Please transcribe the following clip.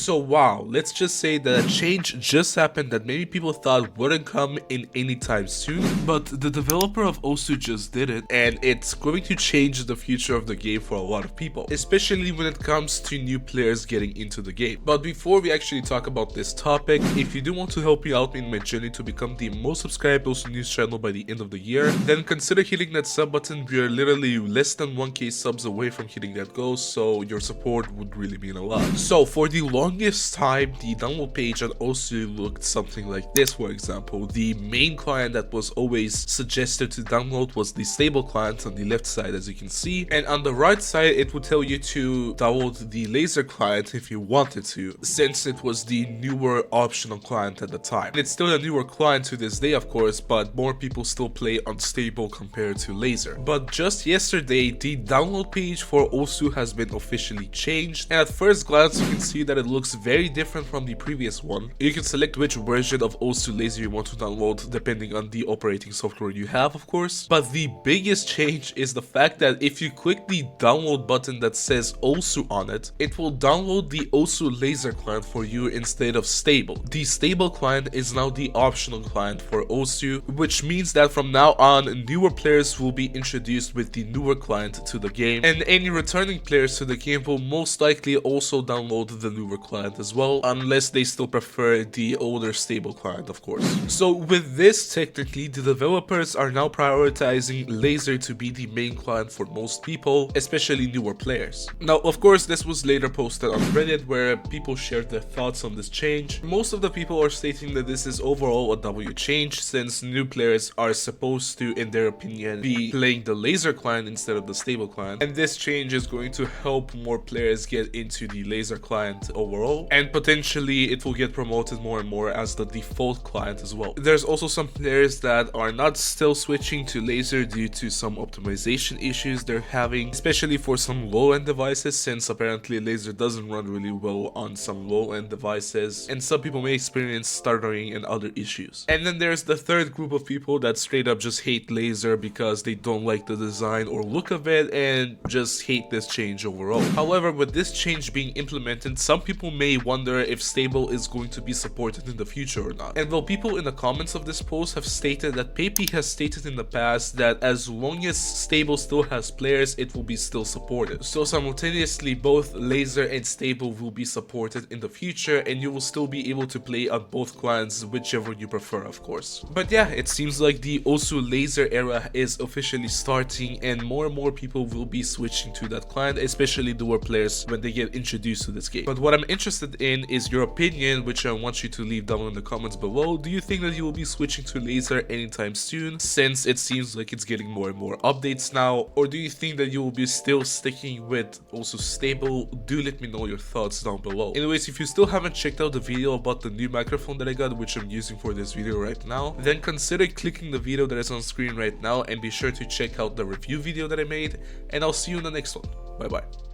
So wow, let's just say that a change just happened that maybe people thought wouldn't come in any time soon, but the developer of Osu just did it, and it's going to change the future of the game for a lot of people, especially when it comes to new players getting into the game. But before we actually talk about this topic, if you do want to help me out in my journey to become the most subscribed Osu news channel by the end of the year, then consider hitting that sub button. We are literally less than 1k subs away from hitting that goal, so your support would really mean a lot. So for the longest time, the download page on Osu looked something like this. For example, the main client that was always suggested to download was the stable client on the left side, as you can see, and on the right side it would tell you to download the laser client if you wanted to, since it was the newer optional client at the time. It's still a newer client to this day, of course, but more people still play on stable compared to laser. But just yesterday, the download page for Osu has been officially changed, and at first glance you can see that it looks very different from the previous one. You can select which version of Osu laser you want to download depending on the operating software you have, of course. But the biggest change is the fact that if you click the download button that says Osu on it, it will download the Osu laser client for you instead of stable. The stable client is now the optional client for Osu, which means that from now on, newer players will be introduced with the newer client to the game, and any returning players to the game will most likely also download the newer client as well, unless they still prefer the older stable client, of course. So with this, technically the developers are now prioritizing laser to be the main client for most people, especially newer players. Now of course this was later posted on Reddit where people shared their thoughts on this change. Most of the people are stating that this is overall a W change, since new players are supposed to, in their opinion, be playing the laser client instead of the stable client, and this change is going to help more players get into the laser client overall, and potentially it will get promoted more and more as the default client as well. There's also some players that are not still switching to laser due to some optimization issues they're having, especially for some low-end devices, since apparently laser doesn't run really well on some low-end devices, and some people may experience stuttering and other issues. And then there's the third group of people that straight up just hate laser because they don't like the design or look of it and just hate this change overall. However, with this change being implemented, some people may wonder if stable is going to be supported in the future or not. And while people in the comments of this post have stated that Pepe has stated in the past that as long as stable still has players, it will be still supported. So simultaneously, both laser and stable will be supported in the future, and you will still be able to play on both clients, whichever you prefer, of course. But yeah, it seems like the Osu laser era is officially starting, and more people will be switching to that client, especially newer players when they get introduced to this game. But what I'm interested in is your opinion, which I want you to leave down in the comments below. Do you think that you will be switching to laser anytime soon, since it seems like it's getting more and more updates now, or do you think that you will be still sticking with also stable? Do let me know your thoughts down below. Anyways, if you still haven't checked out the video about the new microphone that I got, which I'm using for this video right now, then consider clicking the video that is on screen right now, and be sure to check out the review video that I made, and I'll see you in the next one. Bye bye.